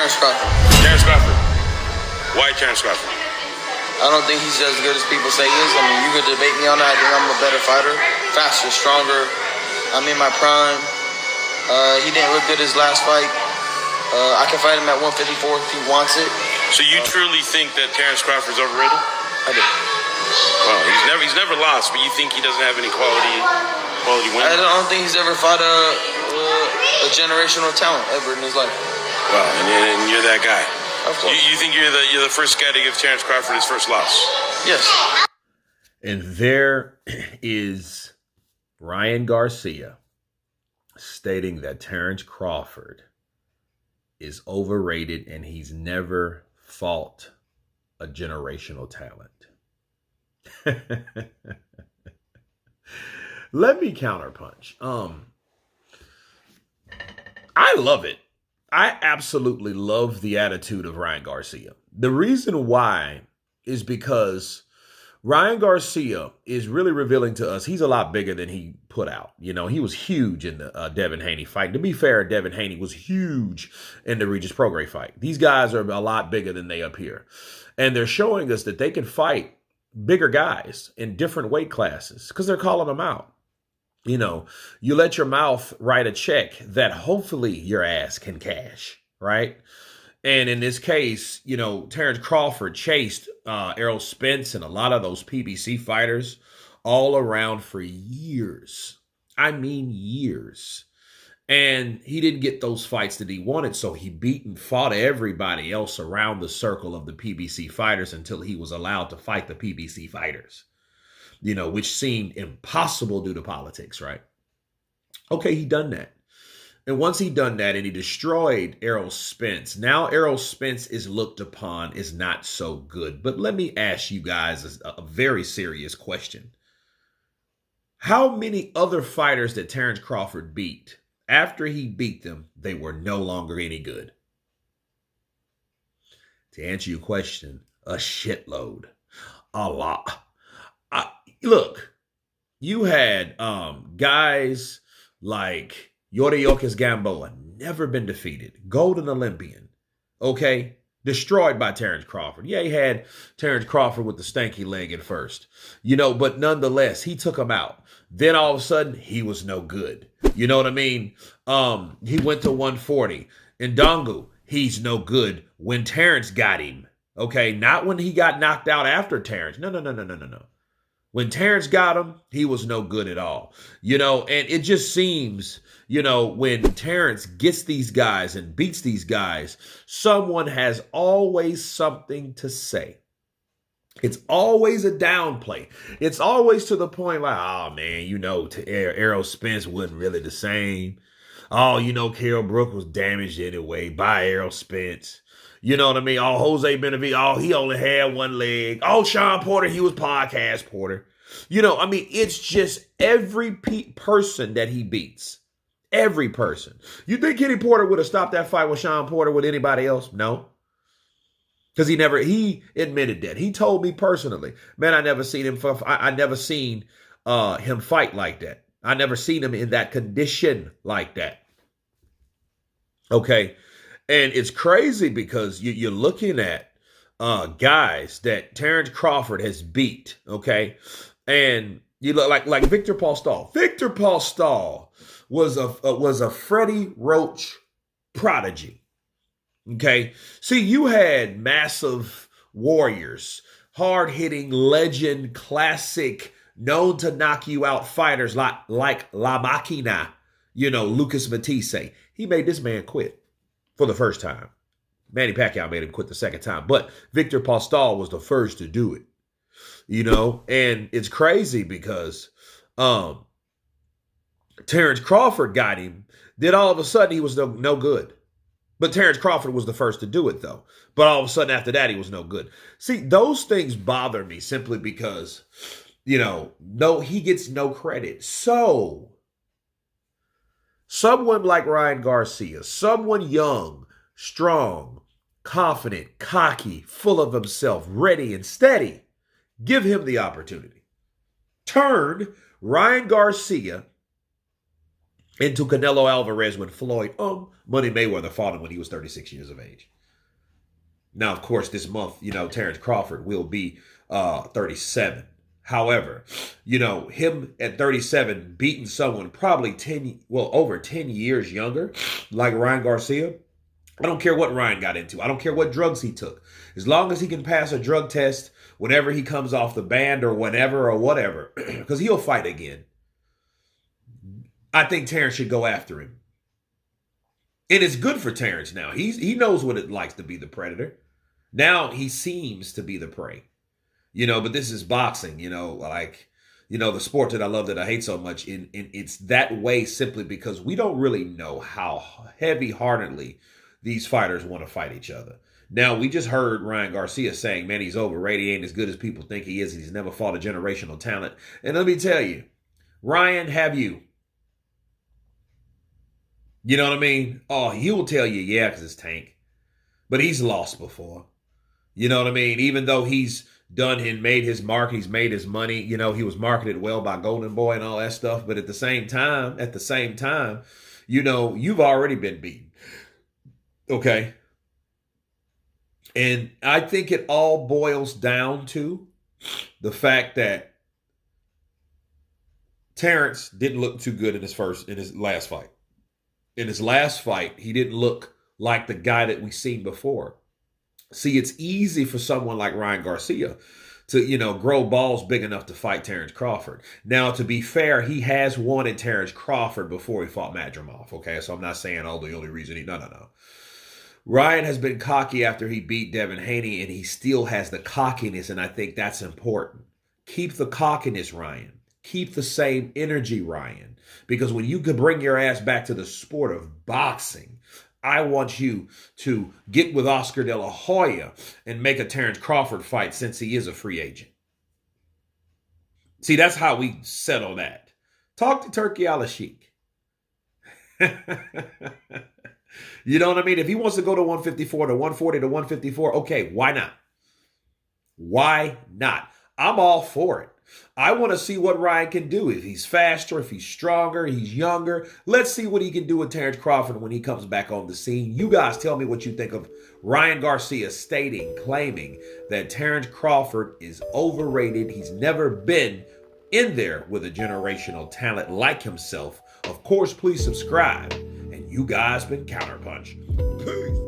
Terence Crawford. Terence Crawford. Why Terence Crawford? I don't think he's as good as people say he is. I mean, you could debate me on that. I think I'm a better fighter, faster, stronger. I'm in my prime. He didn't look good his last fight. I can fight him at 154 if he wants it. So you truly think that Terence Crawford's overrated? I do. Well, he's never lost, but you think he doesn't have any quality wins? I don't think he's ever fought a generational talent ever in his life. Well, and you're that guy. Of course. You think you're the first guy to give Terence Crawford his first loss? Yes. And there is Ryan Garcia stating that Terence Crawford is overrated and he's never fought a generational talent. Let me counterpunch. I love it. I absolutely love the attitude of Ryan Garcia. The reason why is because Ryan Garcia is really revealing to us he's a lot bigger than he put out. You know, he was huge in the Devin Haney fight. To be fair, Devin Haney was huge in the Regis Prograis fight. These guys are a lot bigger than they appear. And they're showing us that they can fight bigger guys in different weight classes because they're calling them out. You know, you let your mouth write a check that hopefully your ass can cash, right? And in this case, you know, Terence Crawford chased Errol Spence and a lot of those PBC fighters all around for years. I mean, years. And he didn't get those fights that he wanted, so he beat and fought everybody else around the circle of the PBC fighters until he was allowed to fight the PBC fighters, you know, which seemed impossible due to politics, right? Okay, he done that. And once he done that and he destroyed Errol Spence, now Errol Spence is looked upon as not so good. But let me ask you guys a very serious question. How many other fighters that Terence Crawford beat, after he beat them, they were no longer any good? To answer your question, a shitload. A lot. Look, you had guys like Yordeokas Gamboa, never been defeated. Golden Olympian, okay? Destroyed by Terence Crawford. Yeah, he had Terence Crawford with the stanky leg at first, you know, but nonetheless, he took him out. Then all of a sudden, he was no good. You know what I mean? He went to 140. Ndongo, he's no good when Terence got him, okay? Not when he got knocked out after Terence. No. When Terence got him, he was no good at all. You know, and it just seems, you know, when Terence gets these guys and beats these guys, someone has always something to say. It's always a downplay. It's always to the point like, oh, man, you know, Errol Spence wasn't really the same. Oh, you know, Carol Brook was damaged anyway by Errol Spence. You know what I mean? Oh, Jose Benavidez, oh, he only had one leg. Oh, Sean Porter, he was podcast Porter. You know, I mean, it's just every person that he beats. Every person. You think Kenny Porter would have stopped that fight with Sean Porter with anybody else? No. Because he admitted that. He told me personally, man, I never seen him fight like that. I never seen him in that condition like that. Okay. And it's crazy because you're looking at guys that Terence Crawford has beat, okay? And you look like Victor Paul Stahl. Victor Paul Stahl was a Freddie Roach prodigy, okay? See, you had massive warriors, hard-hitting, legend, classic, known to knock you out fighters like La Machina, you know, Lucas Matisse. He made this man quit. For the first time. Manny Pacquiao made him quit the second time. But Victor Paul Stahl was the first to do it. You know, and it's crazy because Terence Crawford got him. Then all of a sudden he was no good. But Terence Crawford was the first to do it, though. But all of a sudden after that, he was no good. See, those things bother me simply because, you know, he gets no credit. So someone like Ryan Garcia, someone young, strong, confident, cocky, full of himself, ready and steady, give him the opportunity. Turn Ryan Garcia into Canelo Alvarez when Floyd, Money Mayweather fought him when he was 36 years of age. Now, of course, this month, Terence Crawford will be 37. However, him at 37 beating someone probably over 10 years younger, like Ryan Garcia. I don't care what Ryan got into. I don't care what drugs he took. As long as he can pass a drug test whenever he comes off the band or whenever or whatever, because he'll fight again. I think Terence should go after him. And it's good for Terence now. He knows what it likes to be the predator. Now he seems to be the prey. But this is boxing, the sport that I love that I hate so much. And it's that way simply because we don't really know how heavy-heartedly these fighters want to fight each other. Now, we just heard Ryan Garcia saying, man, he's overrated. He ain't as good as people think he is. He's never fought a generational talent. And let me tell you, Ryan, have you? You know what I mean? Oh, he will tell you, yeah, because it's Tank. But he's lost before. You know what I mean? Even though he's done and made his mark, he's made his money. He was marketed well by Golden Boy and all that stuff. But at the same time, you've already been beaten. Okay. And I think it all boils down to the fact that Terence didn't look too good in his last fight. In his last fight, he didn't look like the guy that we've seen before. See, it's easy for someone like Ryan Garcia to, grow balls big enough to fight Terence Crawford. Now, to be fair, he has wanted Terence Crawford before he fought Madrimov. Okay, so I'm not saying, the only reason no. Ryan has been cocky after he beat Devin Haney, and he still has the cockiness, and I think that's important. Keep the cockiness, Ryan. Keep the same energy, Ryan. Because when you can bring your ass back to the sport of boxing, I want you to get with Oscar De La Hoya and make a Terence Crawford fight since he is a free agent. See, that's how we settle that. Talk to Turkey Al-Sheikh. You know what I mean? If he wants to go to 154 to 140 to 154, okay, why not? Why not? I'm all for it. I want to see what Ryan can do. If he's faster, if he's stronger, he's younger. Let's see what he can do with Terence Crawford when he comes back on the scene. You guys tell me what you think of Ryan Garcia claiming that Terence Crawford is overrated. He's never been in there with a generational talent like himself. Of course, please subscribe. And you guys been Counterpunch. Peace.